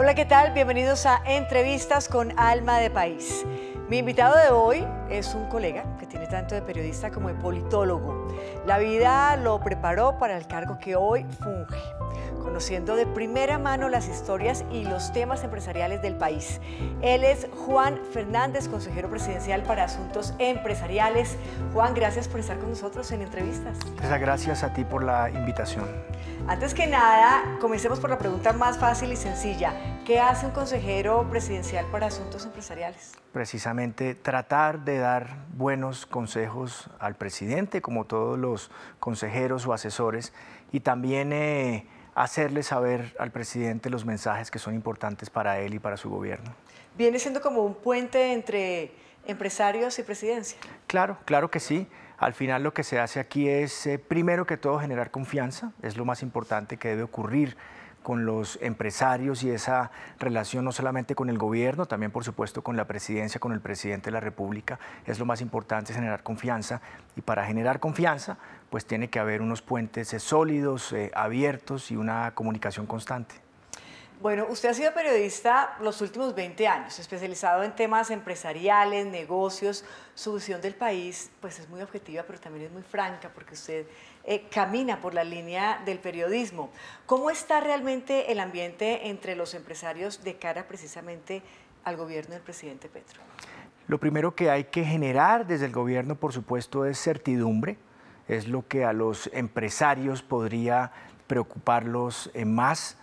Hola, ¿qué tal? Bienvenidos a Entrevistas con Alma de País. Mi invitado de hoy es un colega que tiene tanto de periodista como de politólogo. La vida lo preparó para el cargo que hoy funge, conociendo de primera mano las historias y los temas empresariales del país. Él es Juan Fernández, consejero presidencial para asuntos empresariales. Juan, gracias por estar con nosotros en Entrevistas. Gracias a ti por la invitación. Antes que nada, comencemos por la pregunta más fácil y sencilla. ¿Qué hace un consejero presidencial para asuntos empresariales? Precisamente tratar de dar buenos consejos al presidente, como todos los consejeros o asesores, y también hacerle saber al presidente los mensajes que son importantes para él y para su gobierno. ¿Viene siendo como un puente entre empresarios y presidencia? Claro, claro que sí. Al final lo que se hace aquí es, primero que todo, generar confianza. Es lo más importante que debe ocurrir con los empresarios y esa relación no solamente con el gobierno, también por supuesto con la presidencia, con el presidente de la República. Es lo más importante, es generar confianza, y para generar confianza pues tiene que haber unos puentes sólidos, abiertos, y una comunicación constante. Bueno, usted ha sido periodista los últimos 20 años, especializado en temas empresariales, negocios. Su visión del país pues es muy objetiva, pero también es muy franca, porque usted camina por la línea del periodismo. ¿Cómo está realmente el ambiente entre los empresarios de cara precisamente al gobierno del presidente Petro? Lo primero que hay que generar desde el gobierno, por supuesto, es certidumbre. Es lo que a los empresarios podría preocuparlos más.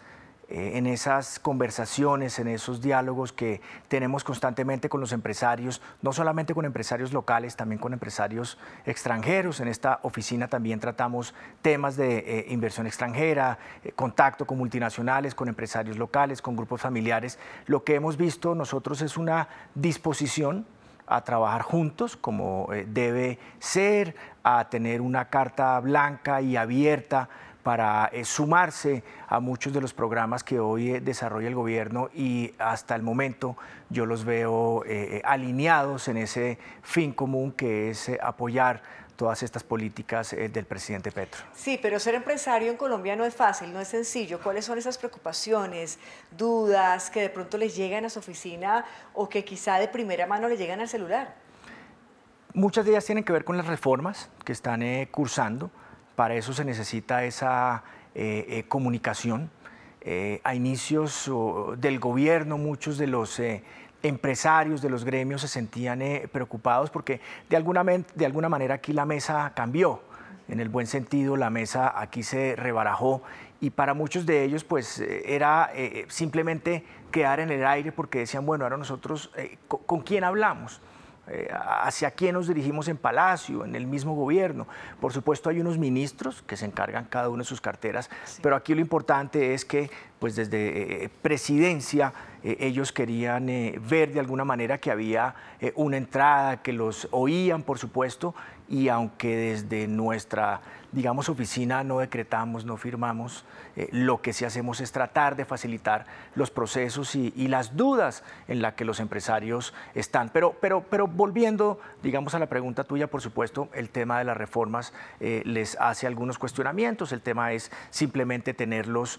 En esas conversaciones, en esos diálogos que tenemos constantemente con los empresarios, no solamente con empresarios locales, también con empresarios extranjeros. En esta oficina también tratamos temas de inversión extranjera, contacto con multinacionales, con empresarios locales, con grupos familiares. Lo que hemos visto nosotros es una disposición a trabajar juntos como debe ser, a tener una carta blanca y abierta para sumarse a muchos de los programas que hoy desarrolla el gobierno, y hasta el momento yo los veo alineados en ese fin común que es apoyar todas estas políticas del presidente Petro. Sí, pero ser empresario en Colombia no es fácil, no es sencillo. ¿Cuáles son esas preocupaciones, dudas que de pronto les llegan a su oficina o que quizá de primera mano le llegan al celular? Muchas de ellas tienen que ver con las reformas que están cursando. Para eso se necesita esa comunicación. A inicios del gobierno, muchos de los empresarios de los gremios se sentían preocupados porque de alguna manera aquí la mesa cambió. En el buen sentido, la mesa aquí se rebarajó, y para muchos de ellos pues era simplemente quedar en el aire, porque decían, bueno, ahora nosotros, ¿con quién hablamos? ¿Hacia quién nos dirigimos en Palacio, en el mismo gobierno? Por supuesto hay unos ministros que se encargan cada uno de sus carteras, sí. Pero aquí lo importante es que pues desde presidencia ellos querían ver de alguna manera que había una entrada, que los oían, por supuesto, y aunque desde nuestra, digamos, oficina no decretamos, no firmamos, lo que sí hacemos es tratar de facilitar los procesos y las dudas en las que los empresarios están. Pero volviendo, digamos, a la pregunta tuya, por supuesto, el tema de las reformas les hace algunos cuestionamientos. El tema es simplemente tenerlos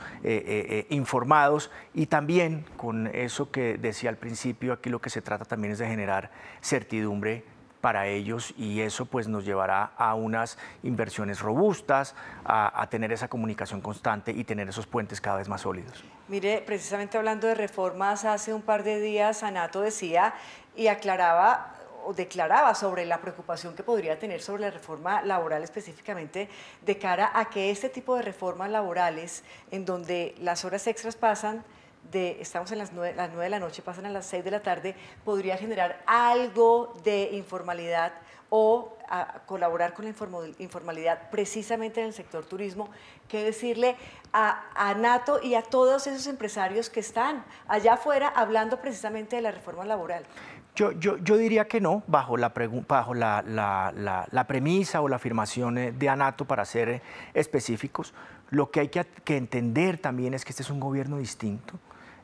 informados, y también con eso que decía al principio, aquí lo que se trata también es de generar certidumbre para ellos, y eso pues nos llevará a unas inversiones robustas, a tener esa comunicación constante y tener esos puentes cada vez más sólidos. Mire, precisamente hablando de reformas, hace un par de días Anato decía y aclaraba o declaraba sobre la preocupación que podría tener sobre la reforma laboral, específicamente de cara a que este tipo de reformas laborales, en donde las horas extras pasan estamos en las 9 de la noche, pasan a las 6 de la tarde, podría generar algo de informalidad o colaborar con la informalidad precisamente en el sector turismo. ¿Qué decirle a Anato y a todos esos empresarios que están allá afuera hablando precisamente de la reforma laboral? Yo diría que no, bajo la premisa o la afirmación de Anato, para ser específicos. Lo que hay que entender también es que este es un gobierno distinto.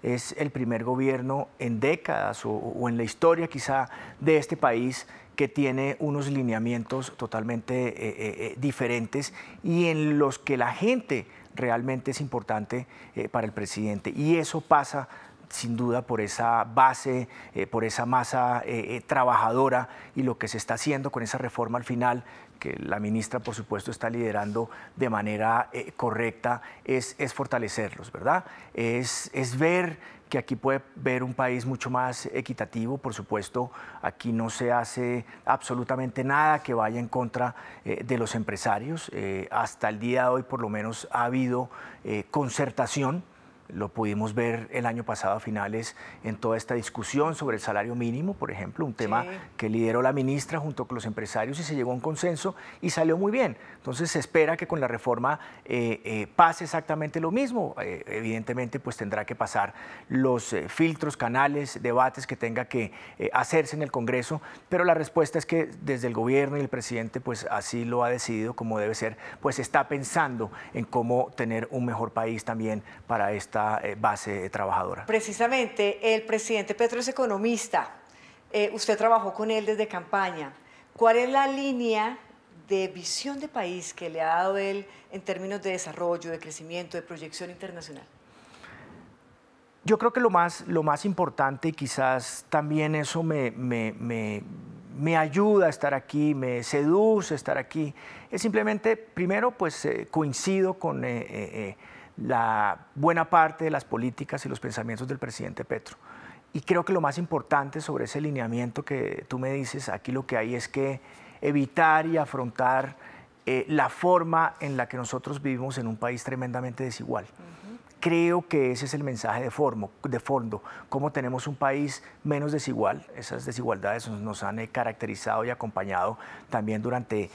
Es el primer gobierno en décadas o en la historia quizá de este país que tiene unos lineamientos totalmente diferentes, y en los que la gente realmente es importante para el presidente. Y eso pasa sin duda por esa base, por esa masa trabajadora y lo que se está haciendo con esa reforma al final, que la ministra por supuesto está liderando de manera correcta, es fortalecerlos, ¿verdad? Es ver que aquí puede ver un país mucho más equitativo. Por supuesto, aquí no se hace absolutamente nada que vaya en contra de los empresarios. Hasta el día de hoy, por lo menos, ha habido concertación. Lo pudimos ver el año pasado a finales en toda esta discusión sobre el salario mínimo, por ejemplo, un tema que lideró la ministra junto con los empresarios y se llegó a un consenso y salió muy bien. Entonces se espera que con la reforma pase exactamente lo mismo. Evidentemente pues tendrá que pasar los filtros, canales, debates que tenga que hacerse en el Congreso, pero la respuesta es que desde el gobierno y el presidente pues así lo ha decidido como debe ser, pues está pensando en cómo tener un mejor país también para esta base trabajadora. Precisamente, el presidente Petro es economista. Usted trabajó con él desde campaña. ¿Cuál es la línea de visión de país que le ha dado él en términos de desarrollo, de crecimiento, de proyección internacional? Yo creo que lo más importante, y quizás también eso me ayuda a estar aquí, me seduce estar aquí, es simplemente, primero, pues coincido con la buena parte de las políticas y los pensamientos del presidente Petro. Y creo que lo más importante sobre ese lineamiento que tú me dices, aquí lo que hay es que evitar y afrontar la forma en la que nosotros vivimos en un país tremendamente desigual. Creo que ese es el mensaje de fondo, cómo tenemos un país menos desigual. Esas desigualdades nos han caracterizado y acompañado también durante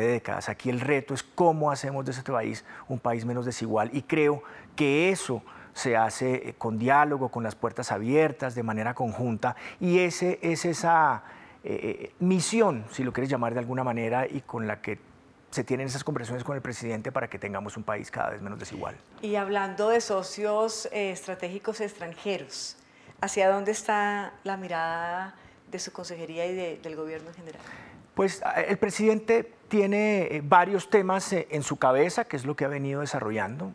décadas. Aquí el reto es cómo hacemos de este país un país menos desigual, y creo que eso se hace con diálogo, con las puertas abiertas, de manera conjunta, y es esa misión, si lo quieres llamar de alguna manera, y con la que se tienen esas conversaciones con el presidente para que tengamos un país cada vez menos desigual. Y hablando de socios estratégicos extranjeros, ¿hacia dónde está la mirada de su consejería y del gobierno en general? Pues el presidente tiene varios temas en su cabeza, que es lo que ha venido desarrollando.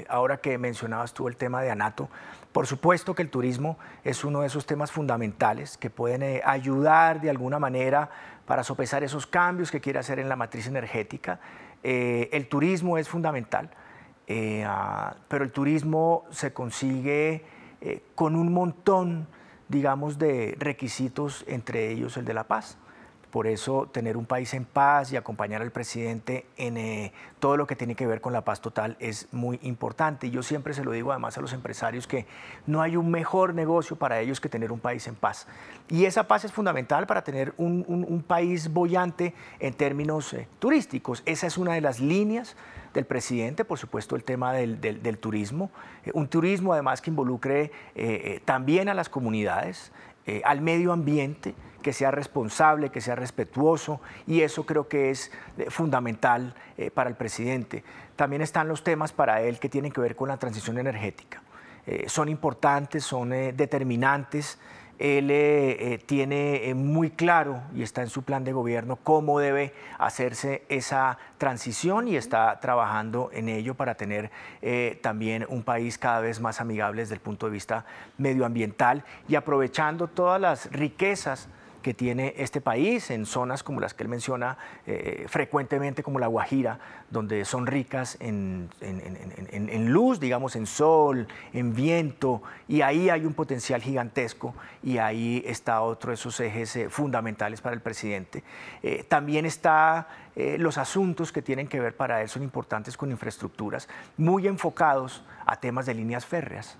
Ahora que mencionabas tú el tema de ANATO, por supuesto que el turismo es uno de esos temas fundamentales que pueden ayudar de alguna manera para sopesar esos cambios que quiere hacer en la matriz energética. El turismo es fundamental, pero el turismo se consigue con un montón, digamos, de requisitos, entre ellos el de la paz. Por eso tener un país en paz y acompañar al presidente en todo lo que tiene que ver con la paz total es muy importante. Y yo siempre se lo digo además a los empresarios, que no hay un mejor negocio para ellos que tener un país en paz. Y esa paz es fundamental para tener un país boyante en términos turísticos. Esa es una de las líneas del presidente, por supuesto el tema del turismo. Un turismo además que involucre también a las comunidades, al medio ambiente, que sea responsable, que sea respetuoso, y eso creo que es fundamental para el presidente. También están los temas para él que tienen que ver con la transición energética. Son importantes, son determinantes. Él tiene muy claro y está en su plan de gobierno cómo debe hacerse esa transición, y está trabajando en ello para tener también un país cada vez más amigable desde el punto de vista medioambiental, y aprovechando todas las riquezas que tiene este país en zonas como las que él menciona frecuentemente, como la Guajira, donde son ricas en luz, digamos, en sol, en viento, y ahí hay un potencial gigantesco, y ahí está otro de esos ejes fundamentales para el presidente. También está los asuntos que tienen que ver para él, son importantes, con infraestructuras, muy enfocados a temas de líneas férreas.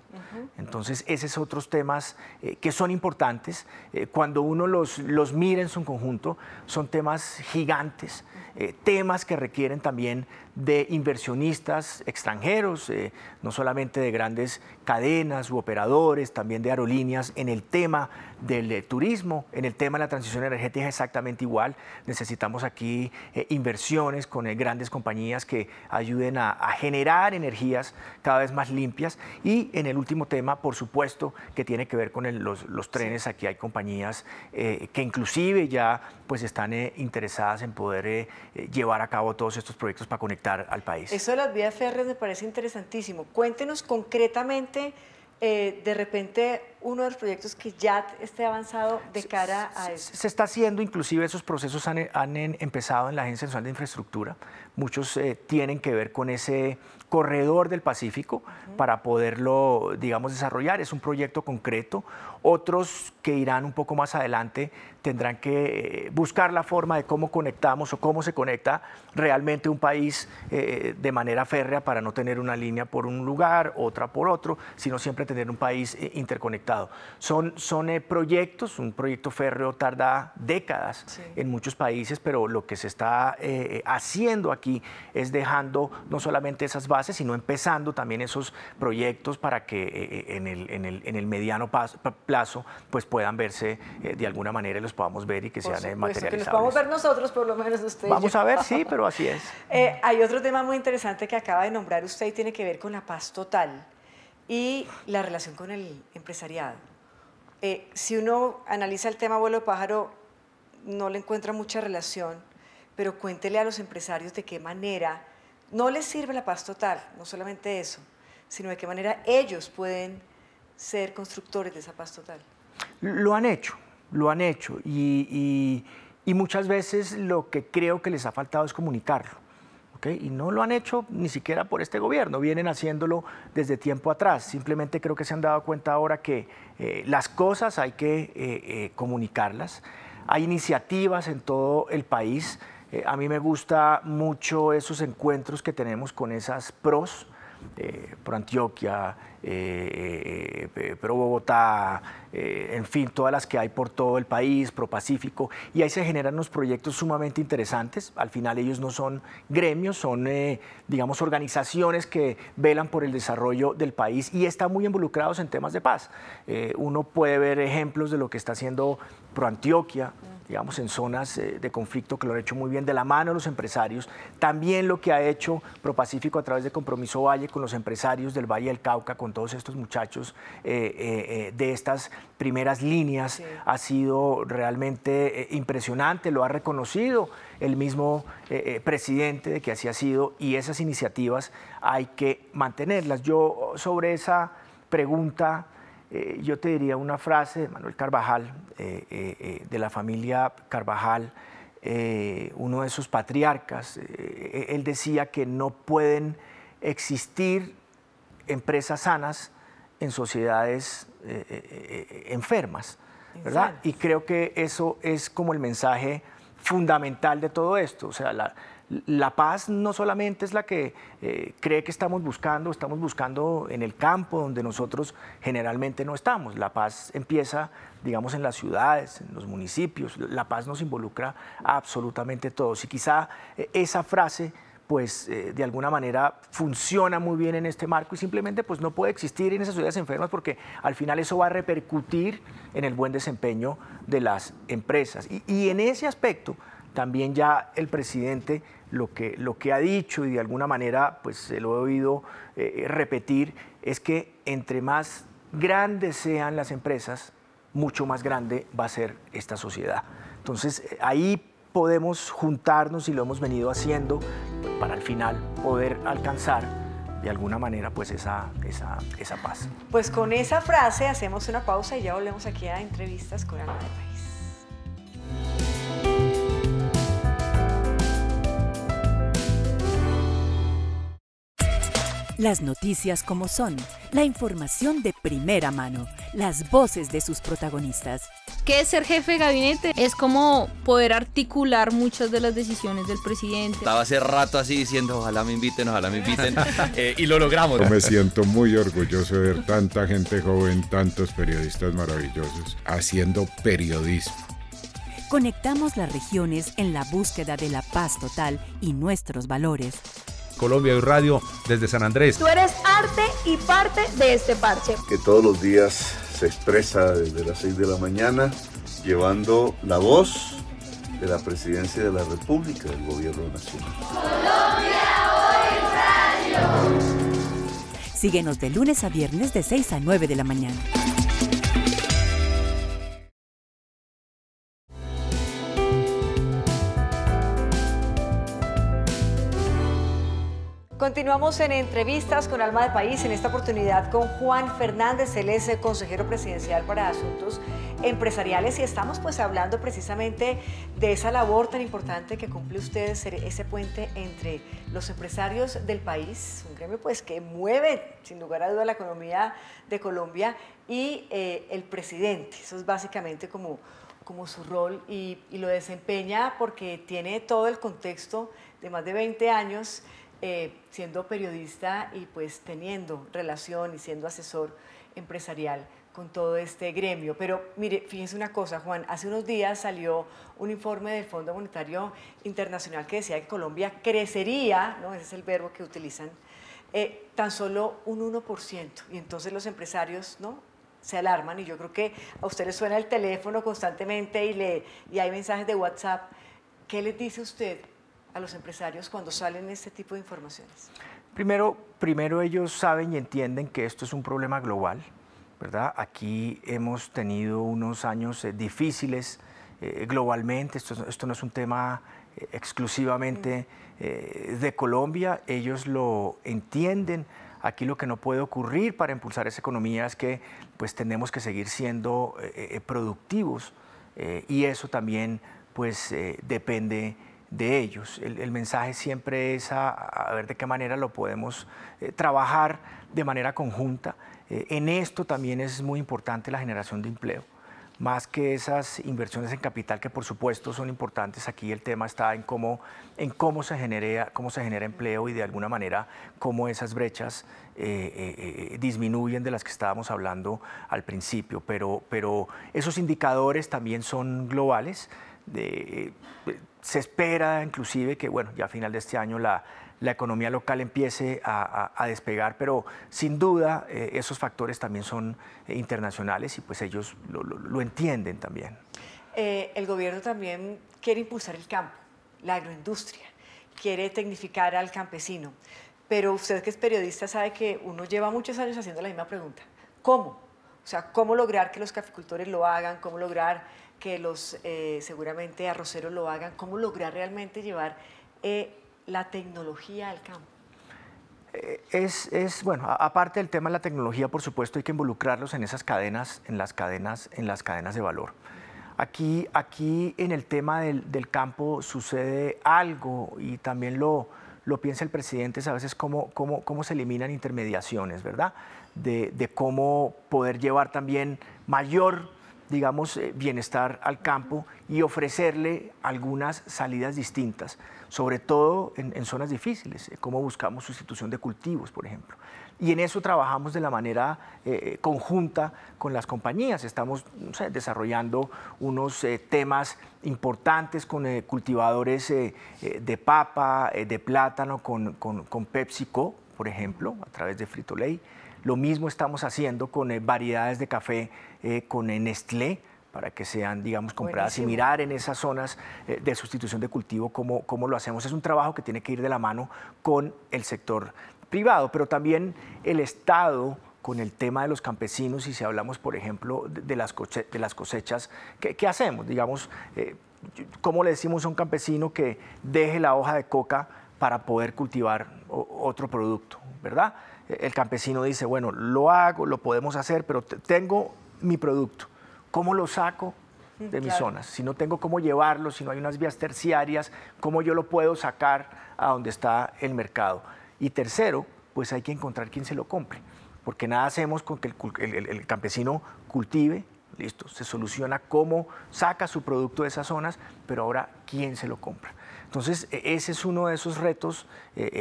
Entonces, esos otros temas que son importantes, cuando uno los mira en su conjunto, son temas gigantes, temas que requieren también de inversionistas extranjeros, no solamente de grandes cadenas u operadores, también de aerolíneas. En el tema del turismo, en el tema de la transición energética es exactamente igual. Necesitamos aquí inversiones con grandes compañías que ayuden a generar energías cada vez más limpias. Y en el último tema, por supuesto, que tiene que ver con los trenes. Aquí hay compañías que inclusive ya pues están interesadas en poder llevar a cabo todos estos proyectos para conectar al país. Eso de las vías férreas me parece interesantísimo. Cuéntenos concretamente de repente uno de los proyectos que ya esté avanzado de cara a eso? Se está haciendo, inclusive esos procesos han empezado en la Agencia Nacional de Infraestructura. Muchos tienen que ver con ese corredor del Pacífico para poderlo, digamos, desarrollar. Es un proyecto concreto. Otros que irán un poco más adelante tendrán que buscar la forma de cómo conectamos o cómo se conecta realmente un país de manera férrea para no tener una línea por un lugar, otra por otro, sino siempre tener un país interconectado. Son proyectos, un proyecto férreo tarda décadas en muchos países, pero lo que se está haciendo aquí es dejando no solamente esas bases, sino empezando también esos proyectos para que en el mediano plazo pues puedan verse de alguna manera y los podamos ver y que sean materializables. Que los podamos ver nosotros, por lo menos usted. Vamos a ver, sí, pero así es. Hay otro tema muy interesante que acaba de nombrar usted y tiene que ver con la paz total y la relación con el empresariado. Si uno analiza el tema vuelo de pájaro, no le encuentra mucha relación, pero cuéntele a los empresarios de qué manera no les sirve la paz total, no solamente eso, sino de qué manera ellos pueden ser constructores de esa paz total. Lo han hecho y muchas veces lo que creo que les ha faltado es comunicarlo. ¿Okay? Y no lo han hecho ni siquiera por este gobierno, vienen haciéndolo desde tiempo atrás. Simplemente creo que se han dado cuenta ahora que las cosas hay que comunicarlas. Hay iniciativas en todo el país. A mí me gusta mucho esos encuentros que tenemos con esas PROs, Pro Antioquia, Pro Bogotá, en fin, todas las que hay por todo el país, Pro Pacífico, y ahí se generan unos proyectos sumamente interesantes. Al final ellos no son gremios, son, digamos, organizaciones que velan por el desarrollo del país y están muy involucrados en temas de paz. Uno puede ver ejemplos de lo que está haciendo Pro Antioquia, digamos, en zonas de conflicto, que lo han hecho muy bien de la mano de los empresarios. También lo que ha hecho ProPacífico a través de Compromiso Valle con los empresarios del Valle del Cauca, con todos estos muchachos de estas primeras líneas, sí, ha sido realmente impresionante, lo ha reconocido el mismo presidente de que así ha sido, y esas iniciativas hay que mantenerlas. Yo sobre esa pregunta, yo te diría una frase de Manuel Carvajal, de la familia Carvajal, uno de sus patriarcas. Él decía que no pueden existir empresas sanas en sociedades enfermas, ¿verdad? Y creo que eso es como el mensaje fundamental de todo esto. O sea, la paz no solamente es la que cree que estamos buscando en el campo donde nosotros generalmente no estamos. La paz empieza, digamos, en las ciudades, en los municipios. La paz nos involucra a absolutamente todos. Y quizá esa frase, pues de alguna manera funciona muy bien en este marco y simplemente pues no puede existir en esas ciudades enfermas porque al final eso va a repercutir en el buen desempeño de las empresas. Y en ese aspecto también ya el presidente lo que ha dicho, y de alguna manera pues se lo he oído repetir, es que entre más grandes sean las empresas, mucho más grande va a ser esta sociedad. Entonces ahí podemos juntarnos, y lo hemos venido haciendo, para al final poder alcanzar de alguna manera pues esa paz. Pues con esa frase hacemos una pausa y ya volvemos aquí a Entrevistas con Alma del País. Las noticias como son, la información de primera mano, las voces de sus protagonistas. ¿Qué es ser jefe de gabinete? Es como poder articular muchas de las decisiones del presidente. Estaba hace rato así diciendo, ojalá me inviten, y lo logramos. Yo me siento muy orgulloso de ver tanta gente joven, tantos periodistas maravillosos haciendo periodismo. Conectamos las regiones en la búsqueda de la paz total y nuestros valores. Colombia y Radio desde San Andrés. Tú eres arte y parte de este parche. Que todos los días se expresa desde las 6 de la mañana, llevando la voz de la Presidencia de la República, del Gobierno Nacional. Colombia Hoy Radio. Síguenos de lunes a viernes de 6 a 9 de la mañana. Continuamos en entrevistas con Alma de País, en esta oportunidad con Juan Fernández, él es consejero presidencial para asuntos empresariales y estamos pues hablando precisamente de esa labor tan importante que cumple usted, ser ese puente entre los empresarios del país, un gremio pues que mueve sin lugar a duda la economía de Colombia y el presidente. Eso es básicamente como su rol y lo desempeña porque tiene todo el contexto de más de 20 años siendo periodista y pues teniendo relación y siendo asesor empresarial con todo este gremio. Pero mire, fíjense una cosa, Juan, hace unos días salió un informe del Fondo Monetario Internacional que decía que Colombia crecería, ¿no? Ese es el verbo que utilizan, tan solo un 1%. Y entonces los empresarios, ¿no?, se alarman y yo creo que a usted le suena el teléfono constantemente y hay mensajes de WhatsApp. ¿Qué les dice usted a los empresarios cuando salen este tipo de informaciones? Primero ellos saben y entienden que esto es un problema global, ¿verdad? Aquí hemos tenido unos años difíciles globalmente, esto no es un tema exclusivamente de Colombia, ellos lo entienden. Aquí lo que no puede ocurrir para impulsar esa economía es que pues tenemos que seguir siendo productivos y eso también pues depende de ellos. El mensaje siempre es a ver de qué manera lo podemos trabajar de manera conjunta. En esto también es muy importante la generación de empleo. Más que esas inversiones en capital, que por supuesto son importantes, aquí el tema está en cómo se genera empleo y de alguna manera cómo esas brechas disminuyen de las que estábamos hablando al principio. Pero esos indicadores también son globales. Se espera inclusive que, bueno, ya a final de este año la economía local empiece a despegar, pero sin duda esos factores también son internacionales y pues ellos lo entienden también. El gobierno también quiere impulsar el campo, la agroindustria, quiere tecnificar al campesino, pero usted que es periodista sabe que uno lleva muchos años haciendo la misma pregunta. ¿Cómo? O sea, ¿cómo lograr que los caficultores lo hagan? ¿Cómo lograr que los seguramente arroceros lo hagan? ¿Cómo lograr realmente llevar la tecnología al campo? Bueno, aparte del tema de la tecnología, por supuesto, hay que involucrarlos en esas cadenas, en las cadenas de valor. Aquí en el tema del campo sucede algo y también lo piensa el presidente, a veces cómo se eliminan intermediaciones, ¿verdad? De cómo poder llevar también mayor, digamos, bienestar al campo y ofrecerle algunas salidas distintas, sobre todo en zonas difíciles, cómo buscamos sustitución de cultivos, por ejemplo. Y en eso trabajamos de la manera conjunta con las compañías. Estamos desarrollando unos temas importantes con cultivadores de papa, de plátano, con PepsiCo, por ejemplo, a través de Frito-Lay. Lo mismo estamos haciendo con variedades de café con Nestlé, para que sean, digamos, compradas. Buenísimo. Y mirar en esas zonas de sustitución de cultivo cómo lo hacemos. Es un trabajo que tiene que ir de la mano con el sector privado, pero también el Estado con el tema de los campesinos, y si hablamos, por ejemplo, de las cosechas, ¿qué hacemos? Digamos, ¿cómo le decimos a un campesino que deje la hoja de coca para poder cultivar otro producto, verdad? El campesino dice, bueno, lo hago, lo podemos hacer, pero tengo mi producto. ¿Cómo lo saco de mis zonas? Si no tengo cómo llevarlo, si no hay unas vías terciarias, ¿cómo yo lo puedo sacar a donde está el mercado? Y tercero, pues hay que encontrar quién se lo compre, porque nada hacemos con que el campesino cultive, listo, se soluciona cómo saca su producto de esas zonas, pero ahora quién se lo compra. Entonces, ese es uno de esos retos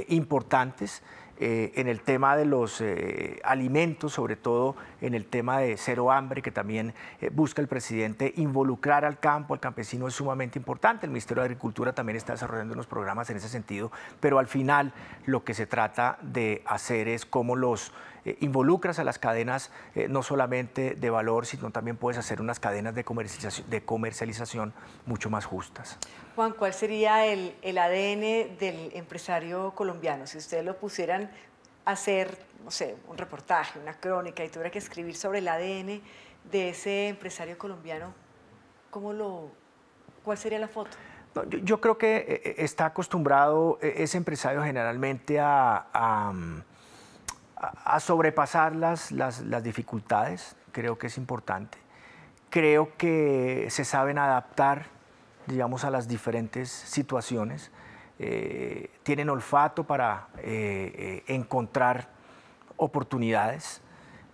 importantes. En el tema de los alimentos, sobre todo en el tema de cero hambre, que también busca el presidente involucrar al campo, al campesino, es sumamente importante. El Ministerio de Agricultura también está desarrollando unos programas en ese sentido, pero al final lo que se trata de hacer es cómo los involucras a las cadenas, no solamente de valor, sino también puedes hacer unas cadenas de comercialización mucho más justas. Juan, ¿cuál sería el ADN del empresario colombiano? Si ustedes lo pusieran a hacer, no sé, un reportaje, una crónica, y tuviera que escribir sobre el ADN de ese empresario colombiano, ¿cuál sería la foto? No, yo creo que está acostumbrado ese empresario generalmente a sobrepasar las dificultades, creo que es importante. Creo que se saben adaptar, digamos, a las diferentes situaciones. Tienen olfato para encontrar oportunidades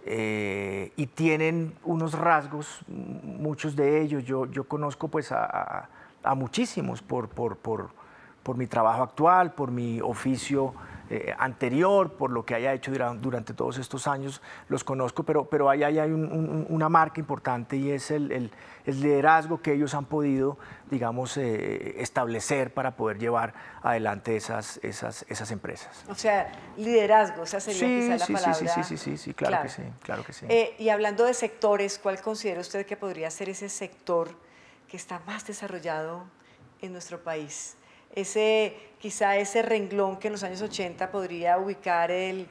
y tienen unos rasgos, muchos de ellos. Yo conozco pues a muchísimos por mi trabajo actual, por mi oficio anterior, por lo que haya hecho durante todos estos años, los conozco, pero ahí hay una marca importante y es el liderazgo que ellos han podido, digamos, establecer para poder llevar adelante esas empresas. O sea, liderazgo, esa sería quizá la palabra. Sí, claro que sí, claro que sí. Y hablando de sectores, ¿cuál considera usted que podría ser ese sector que está más desarrollado en nuestro país? Quizá ese renglón que en los años 80 podría ubicar el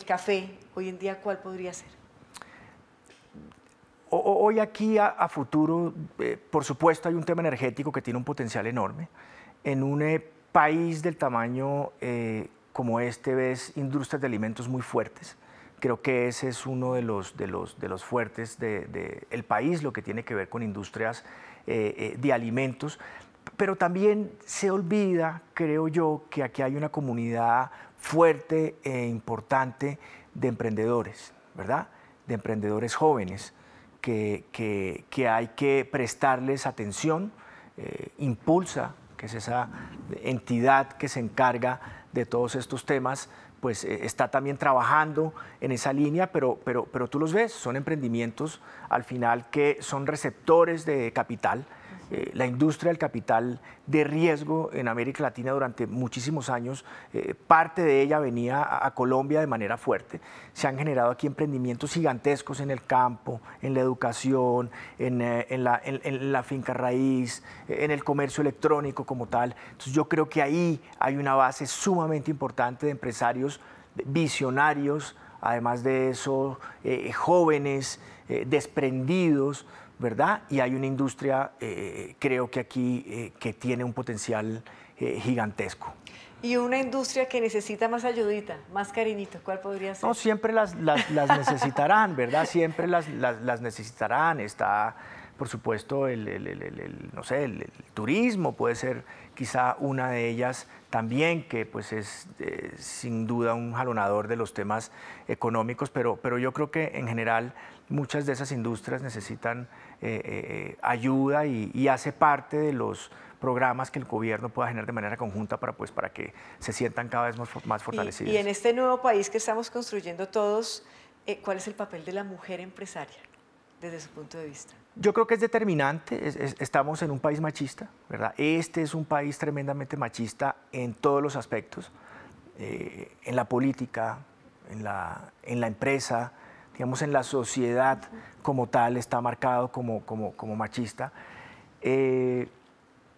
café, hoy en día, ¿cuál podría ser? Hoy aquí a futuro, por supuesto, hay un tema energético que tiene un potencial enorme. En un país del tamaño como este ves industrias de alimentos muy fuertes. Creo que ese es uno de los fuertes del país, lo que tiene que ver con industrias de alimentos. Pero también se olvida, creo yo, que aquí hay una comunidad fuerte e importante de emprendedores, ¿verdad? De emprendedores jóvenes que hay que prestarles atención. Impulsa, que es esa entidad que se encarga de todos estos temas, pues está también trabajando en esa línea, pero tú los ves, son emprendimientos al final que son receptores de capital. La industria del capital de riesgo en América Latina durante muchísimos años, parte de ella venía a Colombia de manera fuerte. Se han generado aquí emprendimientos gigantescos en el campo, en la educación, en la finca raíz, en el comercio electrónico como tal. Entonces yo creo que ahí hay una base sumamente importante de empresarios visionarios, además de eso, jóvenes, desprendidos, ¿verdad? Y hay una industria, creo que aquí, que tiene un potencial gigantesco. Y una industria que necesita más ayudita, más cariñito, ¿cuál podría ser? No, siempre las necesitarán, ¿verdad? Siempre las necesitarán. Está, por supuesto, no sé, el turismo puede ser quizá una de ellas también, que pues es sin duda un jalonador de los temas económicos, pero yo creo que en general muchas de esas industrias necesitan ayuda y hace parte de los programas que el gobierno pueda generar de manera conjunta para que se sientan cada vez más fortalecidos. Y en este nuevo país que estamos construyendo todos, ¿cuál es el papel de la mujer empresaria desde su punto de vista? Yo creo que es determinante. Estamos en un país machista, ¿verdad? Este es un país tremendamente machista en todos los aspectos, en la política, en la empresa, digamos, en la sociedad como tal está marcado como machista.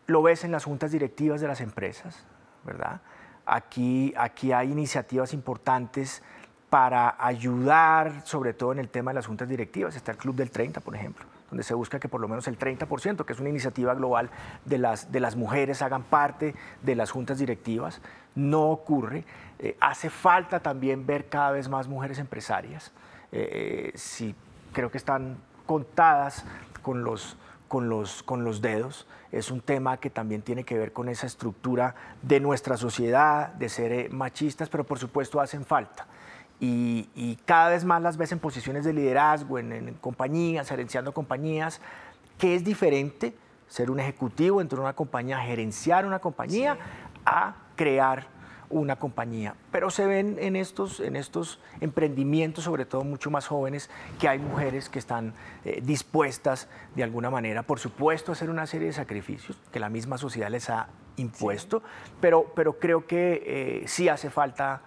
Lo ves en las juntas directivas de las empresas, ¿verdad? Aquí hay iniciativas importantes para ayudar, sobre todo en el tema de las juntas directivas. Está el Club del 30, por ejemplo, donde se busca que por lo menos el 30%, que es una iniciativa global de las mujeres, hagan parte de las juntas directivas. No ocurre. Hace falta también ver cada vez más mujeres empresarias. Sí, creo que están contadas con los dedos. Es un tema que también tiene que ver con esa estructura de nuestra sociedad, de ser machistas, pero por supuesto hacen falta. Y cada vez más las ves en posiciones de liderazgo, en compañías, gerenciando compañías, que es diferente ser un ejecutivo dentro de una compañía, gerenciar una compañía, sí, a crear una compañía. Pero se ven en estos emprendimientos, sobre todo mucho más jóvenes, que hay mujeres que están dispuestas de alguna manera, por supuesto, a hacer una serie de sacrificios que la misma sociedad les ha impuesto, sí, pero creo que sí hace falta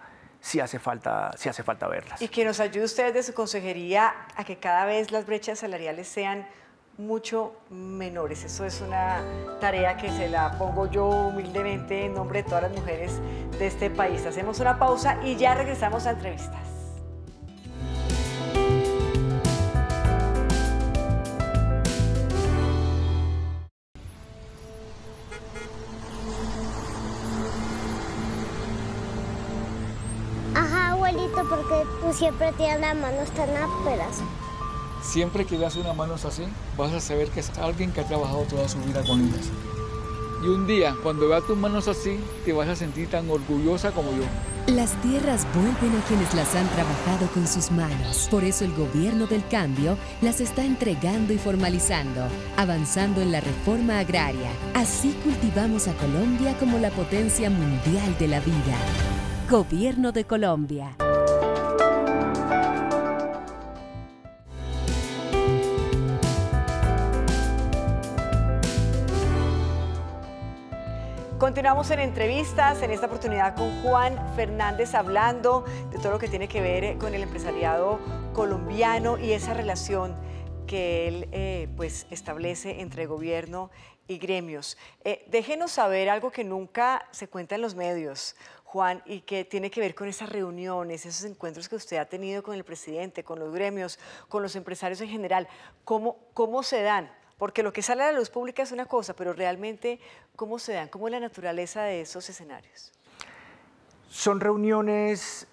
verlas. Y que nos ayude usted de su consejería a que cada vez las brechas salariales sean mucho menores. Eso es una tarea que se la pongo yo humildemente en nombre de todas las mujeres de este país. Hacemos una pausa y ya regresamos a entrevistas. abuelito, porque tú siempre tienes las manos tan ásperas. Siempre que veas unas manos así, vas a saber que es alguien que ha trabajado toda su vida con ellas. Y un día, cuando veas tus manos así, te vas a sentir tan orgullosa como yo. Las tierras vuelven a quienes las han trabajado con sus manos. Por eso el gobierno del cambio las está entregando y formalizando, avanzando en la reforma agraria. Así cultivamos a Colombia como la potencia mundial de la vida. Gobierno de Colombia. Continuamos en entrevistas, en esta oportunidad con Juan Fernández, hablando de todo lo que tiene que ver con el empresariado colombiano y esa relación que él pues establece entre gobierno y gremios. Déjenos saber algo que nunca se cuenta en los medios, Juan, y que tiene que ver con esas reuniones, esos encuentros que usted ha tenido con el presidente, con los gremios, con los empresarios en general. ¿Cómo se dan? Porque lo que sale a la luz pública es una cosa, pero realmente, ¿cómo se dan? ¿Cómo es la naturaleza de esos escenarios? Son reuniones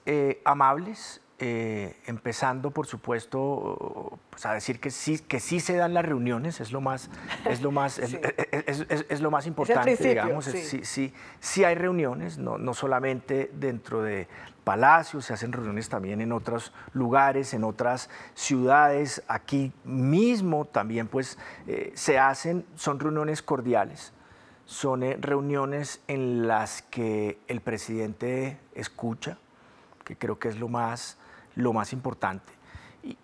amables, empezando, por supuesto, pues a decir que sí se dan las reuniones, es lo más sí. es lo más importante, digamos. Sí. Sí hay reuniones, no solamente dentro de Palacio, se hacen reuniones también en otros lugares, en otras ciudades, aquí mismo también pues son reuniones cordiales, son reuniones en las que el presidente escucha, que creo que es lo más importante,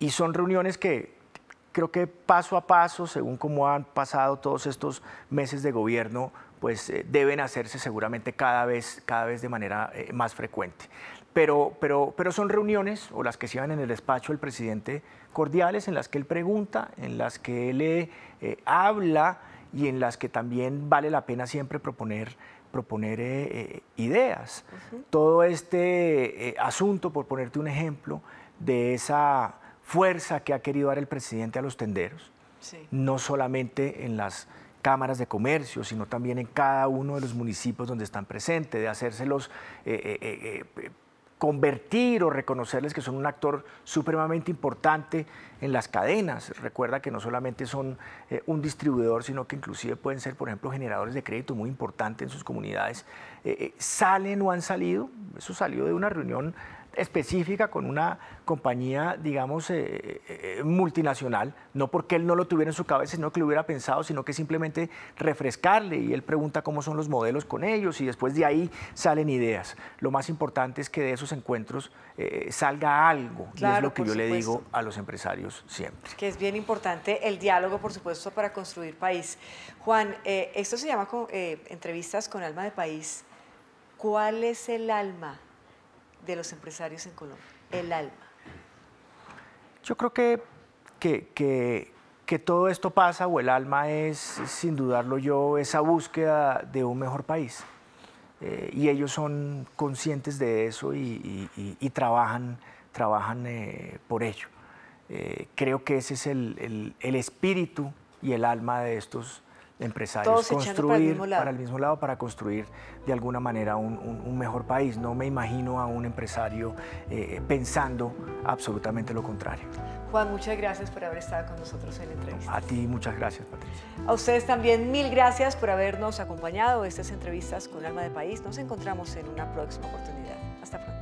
y son reuniones que creo que paso a paso, según cómo han pasado todos estos meses de gobierno, pues deben hacerse seguramente cada vez de manera más frecuente. Pero son reuniones, o las que se dan en el despacho del presidente, cordiales, en las que él pregunta, en las que él habla y en las que también vale la pena siempre proponer ideas. Todo este asunto, por ponerte un ejemplo, de esa fuerza que ha querido dar el presidente a los tenderos, no solamente en las cámaras de comercio, sino también en cada uno de los municipios donde están presentes, de hacérselos convertir o reconocerles que son un actor supremamente importante en las cadenas. Recuerda que no solamente son un distribuidor, sino que inclusive pueden ser, por ejemplo, generadores de crédito muy importantes en sus comunidades. Salen o han salido, eso salió de una reunión específica con una compañía, digamos, multinacional, no porque él no lo tuviera en su cabeza, sino que lo hubiera pensado, sino que simplemente refrescarle, y él pregunta cómo son los modelos con ellos, y después de ahí salen ideas. Lo más importante es que de esos encuentros salga algo, claro, y es lo que yo le digo a los empresarios siempre. Que es bien importante el diálogo, por supuesto, para construir país. Juan, esto se llama entrevistas con alma de país. ¿Cuál es el alma de los empresarios en Colombia? El alma. Yo creo que todo esto pasa, o el alma es, sin dudarlo yo, esa búsqueda de un mejor país. Y ellos son conscientes de eso y trabajan por ello. Creo que ese es el espíritu y el alma de estos empresarios, construir para el mismo lado, para construir de alguna manera un mejor país. No me imagino a un empresario pensando absolutamente lo contrario. Juan, muchas gracias por haber estado con nosotros en la entrevista. A ti muchas gracias, Patricia. A ustedes también mil gracias por habernos acompañado. Estas entrevistas con Alma de País. Nos encontramos en una próxima oportunidad. Hasta pronto.